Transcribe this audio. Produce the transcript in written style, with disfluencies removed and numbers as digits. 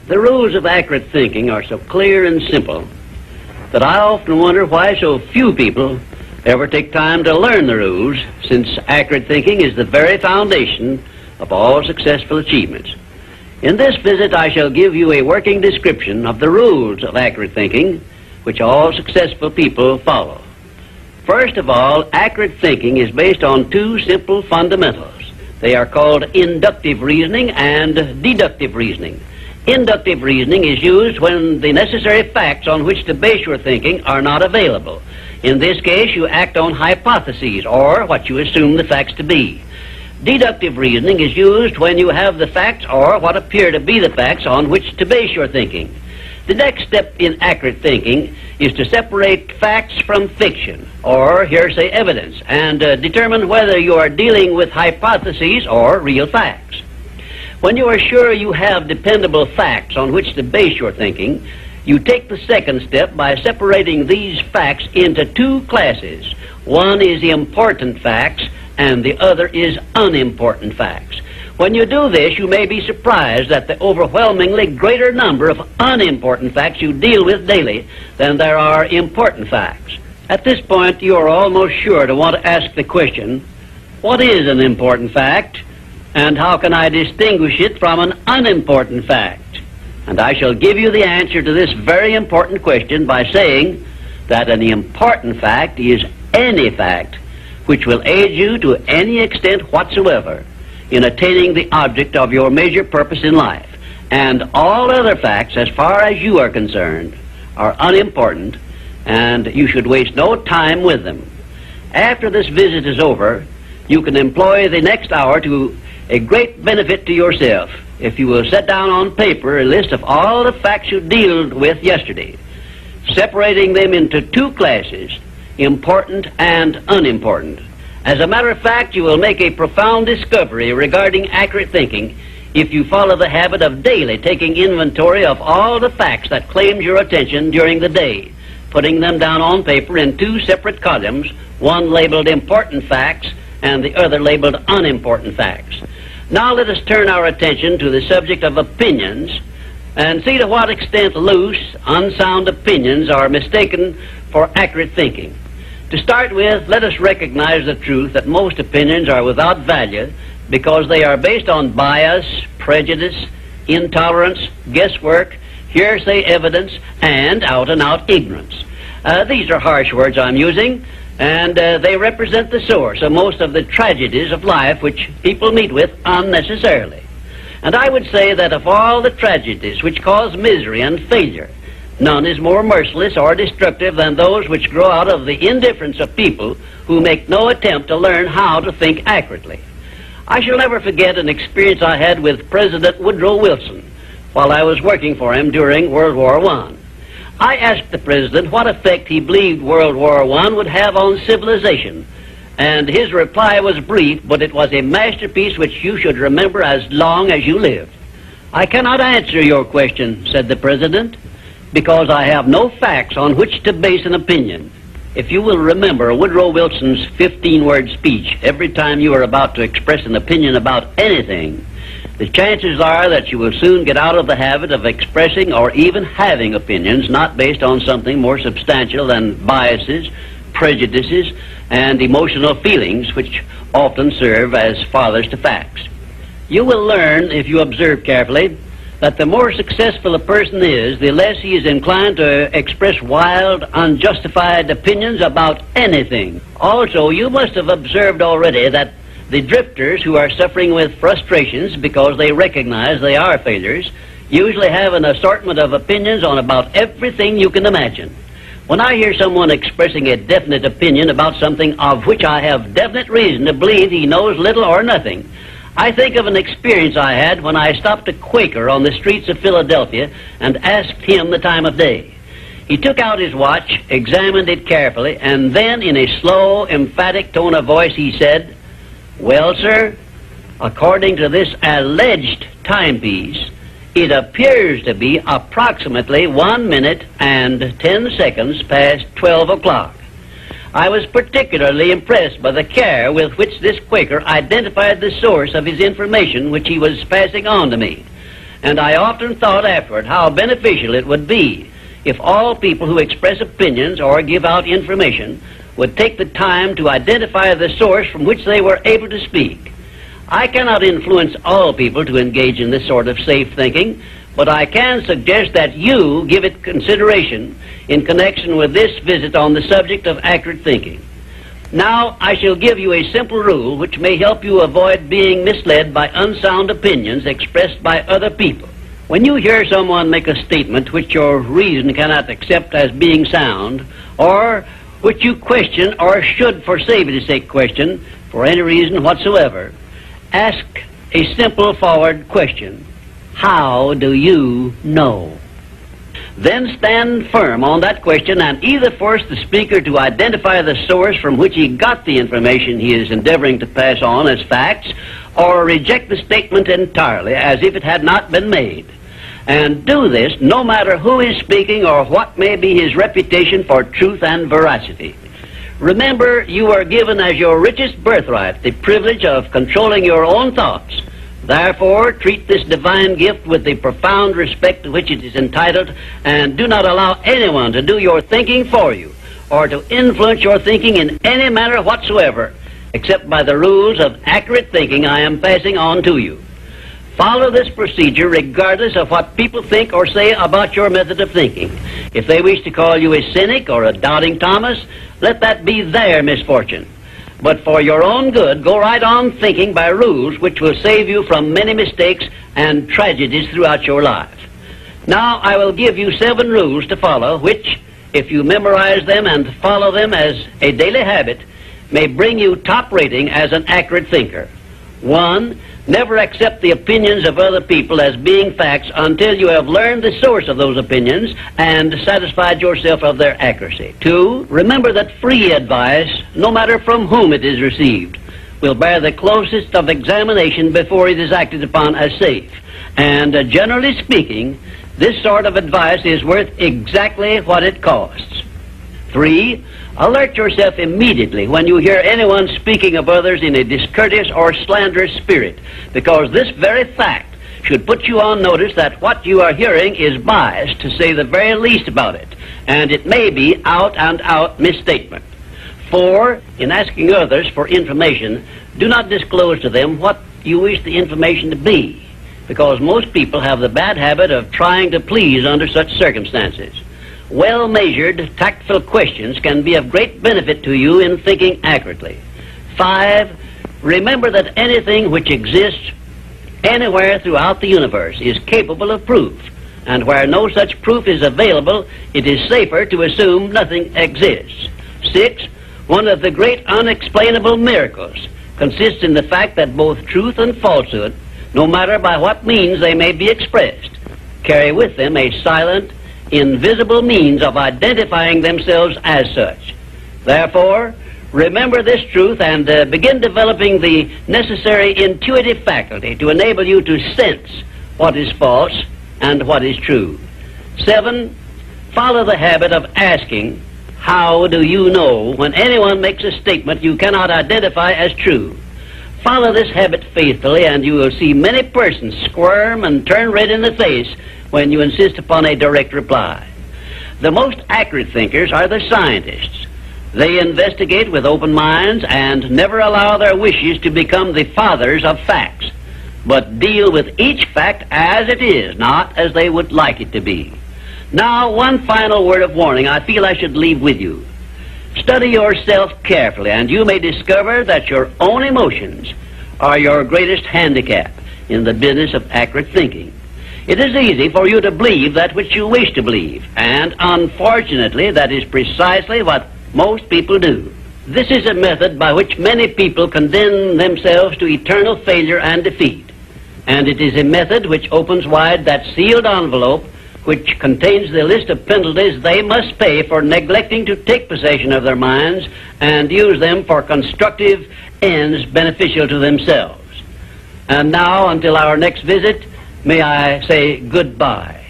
The rules of accurate thinking are so clear and simple that I often wonder why so few people ever take time to learn the rules, since accurate thinking is the very foundation of all successful achievements. In this visit, I shall give you a working description of the rules of accurate thinking, which all successful people follow. First of all, accurate thinking is based on two simple fundamentals. They are called inductive reasoning and deductive reasoning. Inductive reasoning is used when the necessary facts on which to base your thinking are not available. In this case, you act on hypotheses, or what you assume the facts to be. Deductive reasoning is used when you have the facts, or what appear to be the facts, on which to base your thinking. The next step in accurate thinking is to separate facts from fiction, or hearsay evidence, and determine whether you are dealing with hypotheses or real facts. When you are sure you have dependable facts on which to base your thinking, you take the second step by separating these facts into two classes. One is important facts, and the other is unimportant facts. When you do this, you may be surprised at the overwhelmingly greater number of unimportant facts you deal with daily than there are important facts. At this point, you are almost sure to want to ask the question, what is an important fact, and how can I distinguish it from an unimportant fact? And I shall give you the answer to this very important question by saying that an important fact is any fact which will aid you to any extent whatsoever in attaining the object of your major purpose in life. And all other facts, as far as you are concerned, are unimportant, and you should waste no time with them. After this visit is over, you can employ the next hour to a great benefit to yourself if you will set down on paper a list of all the facts you dealt with yesterday, separating them into two classes, important and unimportant. As a matter of fact, you will make a profound discovery regarding accurate thinking if you follow the habit of daily taking inventory of all the facts that claimed your attention during the day, putting them down on paper in two separate columns, one labeled important facts and the other labeled unimportant facts. Now let us turn our attention to the subject of opinions and see to what extent loose, unsound opinions are mistaken for accurate thinking. To start with, let us recognize the truth that most opinions are without value because they are based on bias, prejudice, intolerance, guesswork, hearsay evidence, and out-and-out ignorance. These are harsh words I'm using, and they represent the source of most of the tragedies of life which people meet with unnecessarily. And I would say that of all the tragedies which cause misery and failure, none is more merciless or destructive than those which grow out of the indifference of people who make no attempt to learn how to think accurately. I shall never forget an experience I had with President Woodrow Wilson while I was working for him during World War I. I asked the President what effect he believed World War I would have on civilization, and his reply was brief, but it was a masterpiece which you should remember as long as you live. "I cannot answer your question," said the President, "because I have no facts on which to base an opinion." If you will remember Woodrow Wilson's 15-word speech every time you are about to express an opinion about anything, the chances are that you will soon get out of the habit of expressing or even having opinions not based on something more substantial than biases, prejudices, and emotional feelings which often serve as fathers to facts. You will learn, if you observe carefully, that the more successful a person is, the less he is inclined to express wild, unjustified opinions about anything. Also, you must have observed already that the drifters who are suffering with frustrations because they recognize they are failures usually have an assortment of opinions on about everything you can imagine. When I hear someone expressing a definite opinion about something of which I have definite reason to believe he knows little or nothing, I think of an experience I had when I stopped a Quaker on the streets of Philadelphia and asked him the time of day. He took out his watch, examined it carefully, and then in a slow, emphatic tone of voice he said, "Well, sir, according to this alleged timepiece, it appears to be approximately 1 minute and 10 seconds past 12 o'clock. I was particularly impressed by the care with which this Quaker identified the source of his information which he was passing on to me. And I often thought afterward how beneficial it would be if all people who express opinions or give out information would take the time to identify the source from which they were able to speak. I cannot influence all people to engage in this sort of safe thinking, but I can suggest that you give it consideration in connection with this visit on the subject of accurate thinking. Now, I shall give you a simple rule which may help you avoid being misled by unsound opinions expressed by other people. When you hear someone make a statement which your reason cannot accept as being sound, or which you question or should, for safety's sake, question for any reason whatsoever, ask a simple forward question: how do you know? Then stand firm on that question and either force the speaker to identify the source from which he got the information he is endeavoring to pass on as facts, or reject the statement entirely as if it had not been made. And do this no matter who is speaking or what may be his reputation for truth and veracity. Remember, you are given as your richest birthright the privilege of controlling your own thoughts. Therefore, treat this divine gift with the profound respect to which it is entitled, and do not allow anyone to do your thinking for you, or to influence your thinking in any manner whatsoever, except by the rules of accurate thinking I am passing on to you. Follow this procedure regardless of what people think or say about your method of thinking. If they wish to call you a cynic or a doubting Thomas, let that be their misfortune. But for your own good, go right on thinking by rules which will save you from many mistakes and tragedies throughout your life. Now, I will give you 7 rules to follow, which, if you memorize them and follow them as a daily habit, may bring you top rating as an accurate thinker. 1. Never accept the opinions of other people as being facts until you have learned the source of those opinions and satisfied yourself of their accuracy. 2. Remember that free advice, no matter from whom it is received, will bear the closest of examination before it is acted upon as safe. And generally speaking, this sort of advice is worth exactly what it costs. 3. Alert yourself immediately when you hear anyone speaking of others in a discourteous or slanderous spirit, because this very fact should put you on notice that what you are hearing is biased, to say the very least about it, and it may be out-and-out misstatement. 4. In asking others for information, do not disclose to them what you wish the information to be, because most people have the bad habit of trying to please under such circumstances. Well-measured, tactful questions can be of great benefit to you in thinking accurately. 5. Remember that anything which exists anywhere throughout the universe is capable of proof, and where no such proof is available, it is safer to assume nothing exists. 6. One of the great unexplainable miracles consists in the fact that both truth and falsehood, no matter by what means they may be expressed, carry with them a silent, invisible means of identifying themselves as such. Therefore, remember this truth and begin developing the necessary intuitive faculty to enable you to sense what is false and what is true. 7. Follow the habit of asking, how do you know, when anyone makes a statement you cannot identify as true. Follow this habit faithfully, and you will see many persons squirm and turn red in the face when you insist upon a direct reply. The most accurate thinkers are the scientists. They investigate with open minds and never allow their wishes to become the fathers of facts, but deal with each fact as it is, not as they would like it to be. Now, one final word of warning I feel I should leave with you. Study yourself carefully, and you may discover that your own emotions are your greatest handicap in the business of accurate thinking. It is easy for you to believe that which you wish to believe, and unfortunately that is precisely what most people do. This is a method by which many people condemn themselves to eternal failure and defeat, and it is a method which opens wide that sealed envelope which contains the list of penalties they must pay for neglecting to take possession of their minds and use them for constructive ends beneficial to themselves. And now, until our next visit, may I say goodbye.